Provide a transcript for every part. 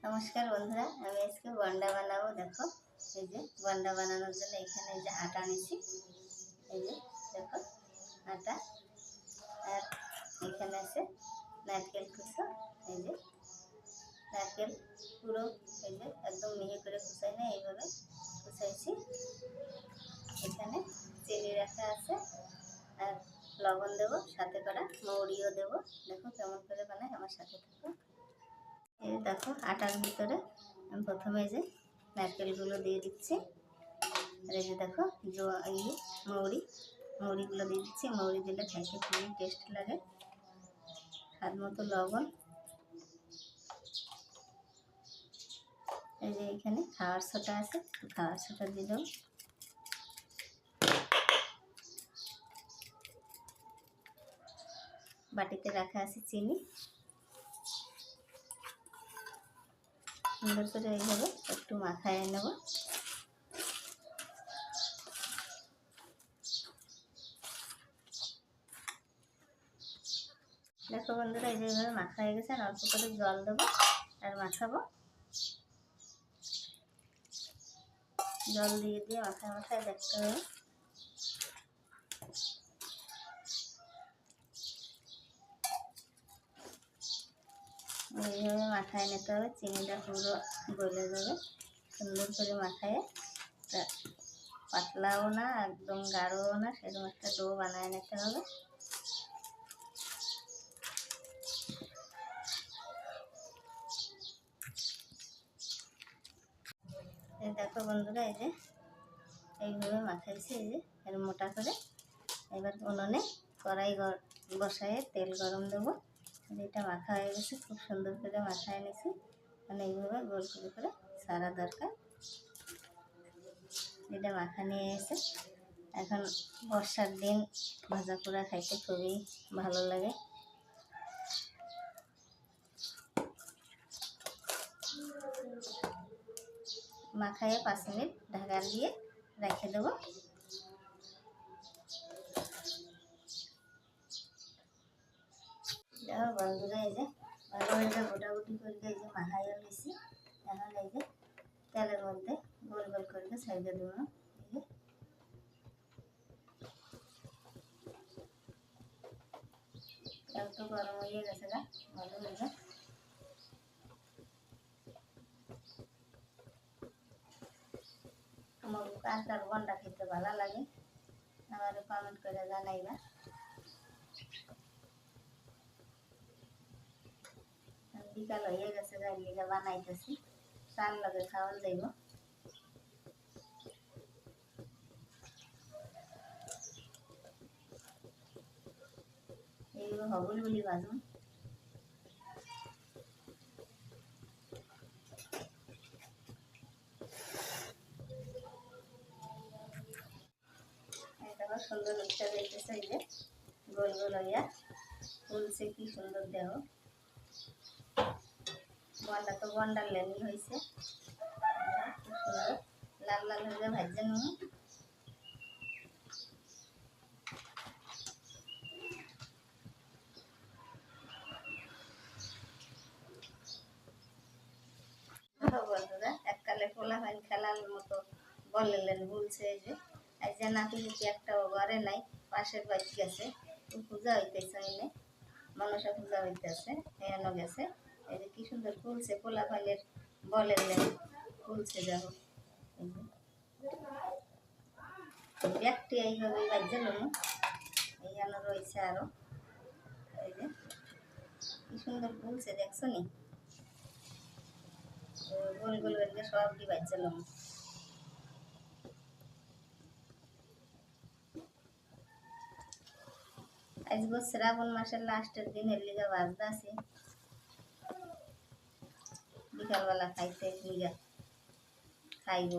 নমস্কার বন্ধুরা, আমি আজকে বন্ডা বানাবো। দেখো, এই যে বন্ডা বানানোর জন্য এখানে এই যে আটা নিয়েছি। এই যে দেখো আটা, আর এখানে আছে নারকেল কুচো। এই যে নারকেল পুরো এই যে একদম মিহি করে কুচাই না, এইভাবে কুচাইছি। এখানে চিনি রাখা আছে, আর লবণ দেবো, সাথে করা মৌরিও দেবো। দেখো কেমন করে বানাই, আমার সাথে থাকো। এই দেখো আটার ভিতরে আমি প্রথমে এই যে নারকেলগুলো দিয়ে দিচ্ছি, আর এই যে দেখো এই মৌরিগুলো দিয়ে দিচ্ছি। মৌরি দিলে খাইতে খুবই টেস্ট লাগে। স্বাদ মতো লবণ, এই যে এখানে খাওয়ার সোডা আছে, খাওয়ার সোডা দিয়ে দেবো। বাটিতে রাখা আছে চিনি। সুন্দর করে এইভাবে একটু মাখায় নেব। দেখো বন্ধুরা, এই যে এইভাবে মাখা হয়ে গেছে। অল্প করে জল দেবো আর মাখাবো। জল দিয়ে দিয়ে মাখায় মাখায় দেখতে হবে। এইভাবে মাখায় নিতে হবে, চিনিটা পুরো গলে যাবে। সুন্দর করে মাখায়, পাতলাও না একদম গাঢ়ও না, সেরকম একটা ডো বানায় নিতে হবে। এই দেখো বন্ধুরা, এই যে এইভাবে মাখাইছি, এই যে এর মোটা করে। এবার উনুনে কড়াই বসায় তেল গরম দেবো। এটা মাখা হয়ে গেছে, খুব সুন্দর করে মাখায় নিয়েছি। মানে এইভাবে গোল করে সারা দরকার। এটা মাখা নিয়ে এসে এখন বর্ষার দিন ভাজা পোড়া খাইতে খুবই ভালো লাগে। মাখায়ে 5 মিনিট ঢাকা দিয়ে রেখে দেবো। দেখো বন্ধুরা, এই যে ভালোভাবে গোটাগুটি করে এই যে মাখাইয়া নিয়েছি। এখন এই যে তেলের মধ্যে গোল গোল করে ছাইড়ে দেবো। তেল তো গরম হয়ে গেছে গা, ভালো হয়ে যায়। আমার কার বন্ডা খেতে ভালো লাগে, আমার কমেন্ট করে জানাইবা। বিকাল হয়ে গেছে, গাড়িটা বানাইতেছি, চার লগে খাওয়ান যাইব। এইগুলো হবল বলি বাজুন। সুন্দর উঠতে যাইতেছে, এই যে গোল গোল হইয়া ফুলছে, কি সুন্দর দেহ। বন্ডা তো বন্ডার লেনি হয়েছে, খুব সুন্দর লাল লাল হয়ে ভাজছে নুন। বন্ধুরা, এককালে পোলা ভাই খেলার মতো বললেন বলছে, এই যে নাতি নাতি একটাও ঘরে নাই, পাশের বাড়ি গেছে, পূজা হইতেছে, এনে মনসা পূজা হইতেছে, এনে গেছে। এই যে কি সুন্দর ফুলছে, পোলা ভাইয়ের বললেন ফুলছে। দেখো ব্যাগটি এইভাবে বাজছিল না, এইখানে রয়েছে আরো। এই যে কি সুন্দর ফুলছে, দেখছো নি? গোল গোল করে সব দি বাজছিল। আজকে শ্রাবণ মাসের লাস্টের দিনের লিগা বাজদা আছে। বিকালবেলা খাইতে লিগা খাইব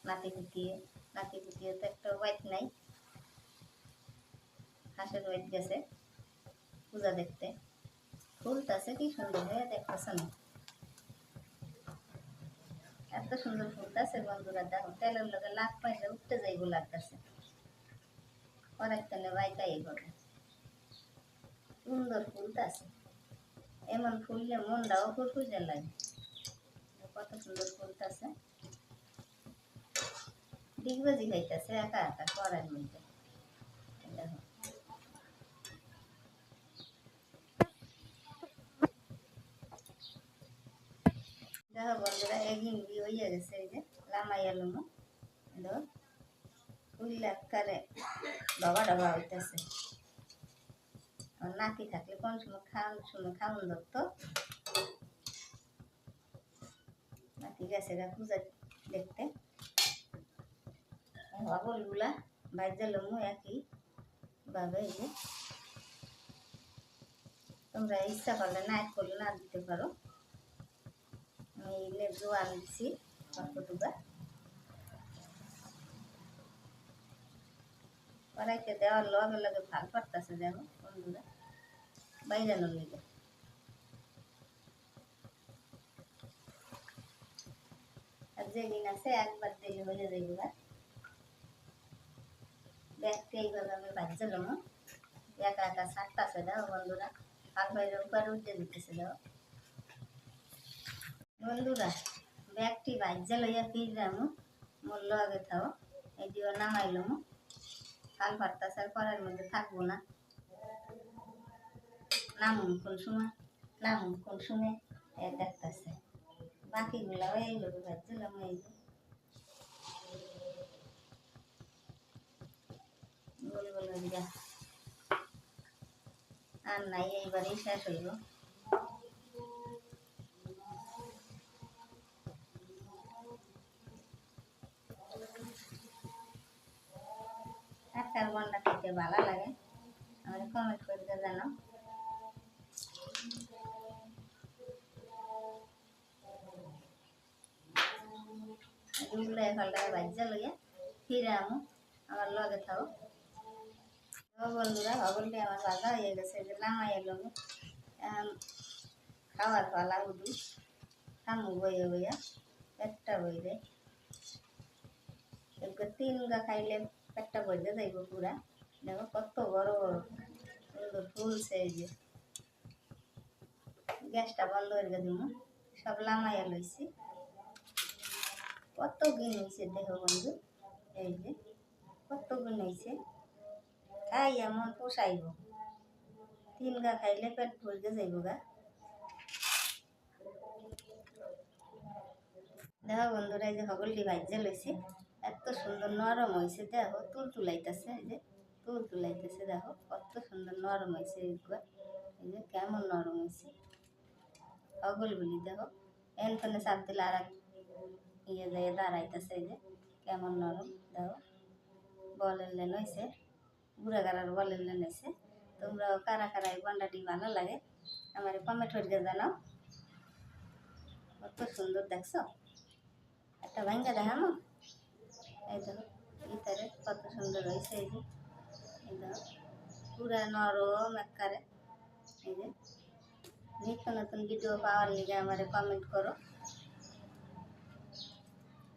নাতি পুতিয়ে তো একটা ওয়াইট নাই, হাঁসের ওয়াইট গেছে পূজা দেখতে। ফুলটাছে কি সুন্দর হয়ে দেখতেছে না, এত সুন্দর ফুলটাছে বন্ধুরা। দেখো তেলের লগে লাখ পাইলে উঠতে যাইব লাগতেছে, অনেক তেলে বাইকাই করে সুন্দর ফুলটাছে। এমন ফুললে মনটাও ফুরফুরে লাগে। কত সুন্দর ফুলতেছে, ডিগবাজি খাইতেছে একা একা করার মধ্যে। দেখো দেখো বন্ধুরা, এগিন বি হইয়া গেছে, এই যে লামাইয়া লুমু দেখো ফুল করে ডবা ডবা হইতেছে। নাতি থাকলে কোন সময় খাওয়ান ধরতো। নাতি গেছে গা পূজা দেখতে। হগলগুলা বাইজা লমু একই ভাবে। এই যে তোমরা ইচ্ছা করলে না করলে না দিতে পারো। আমি জোয়ান দিচ্ছি কতটুকা কড়াইতে দেওয়ার লগে লগে ভাল পারতেছে। দেখো বন্ধুরা বাইরানোর লিগে আর যেদিন আছে একবার দিলে হয়ে যাইবে। দেখতে এইভাবে আমি ভাজছিলাম, একা একা ছাড়তেছে। দেখো বন্ধুরা হাত বাইরের উপরে উঠে দিতেছে। দেখো বন্ধুরা ব্যাগটি ভাজ্যা লইয়া ফিরলাম, মোর লগে থাও। এই দিও নামাইলাম, কাল পারতাছে আর করার মধ্যে থাকবো না। নামুন কোন সময়, নামুন কোন সময় দেখতেছে। বাকিগুলা এইভাবে ভাজছিলাম। এই যে গোল গোল হইয়া আর নাই, এইবারেই শেষ হইল। আজকাল বন্ডা খেতে ভালো লাগে, আমাদের কমেন্ট করে জানাও। ফলটাকে বাজ্যা লইয়া ফিরে আমো, আমার লগে থাও। বন্ধুরা হগলটি আমার ভাজা হয়ে গেছে, যে নামাই এলাম। খাওয়ার পালা উঠি, খামু বইয়ে বইয়া পেটটা বইলে। তিন গা খাইলে পেটটা বইলে যাইব পুরা। দেখো কত বড় বড় সুন্দর ফুলছে। এই যে গ্যাসটা বন্ধ করে দিব, সব লামাইয়া লইছি। কত গুণ হয়েছে দেখো বন্ধু, এই যে কত গুণ হয়েছে। খাই এমন পোষাইব, তিন গা খাইলে পেট ভরতে যাইব গা। দেখো বন্ধুরা এই যে হগলটি ভাজ্যা লইছি, এত সুন্দর নরম হয়েছে। দেখো তুল তুলাইতেছে, এই যে তুল তুলাইতেছে। দেখো কত সুন্দর নরম হয়েছে। এইগুলা এই যে কেমন নরম হয়েছে হগলগুলি। দেখো এনখানে চাপ দিলে আর ইয়ে যায় দাঁড়াইতেছে। এই যে কেমন নরম। দেখো বলের লেন হয়েছে, গুড়া গাড়ার বলের লেন হয়েছে। তোমরাও কারা কারা এই বন্ডাটি ভালো লাগে আমার কমেন্ট করে জানাও। কত সুন্দর দেখছো, একটা ভাঙ্গা দেখানো। এই দেখো ভিতরে কত সুন্দর হয়েছে। এই যে এই দেখো পুরা নরম একবারে। এই যে নিত্য নতুন ভিডিও পাওয়ার লিগে আমার কমেন্ট করো,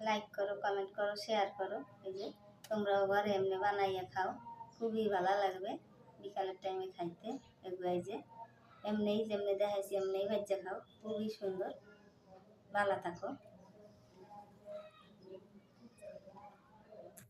লাইক করো, কমেন্ট করো, শেয়ার করো। এই যে তোমরাও ঘরে এমনি বানাইয়া খাও, খুবই ভালো লাগবে বিকালের টাইমে খাইতে। এগুলো এই যে এমনি যেমনি দেখাইছি এমনি ভাজ্যা খাও, খুবই সুন্দর। ভালো থাকো।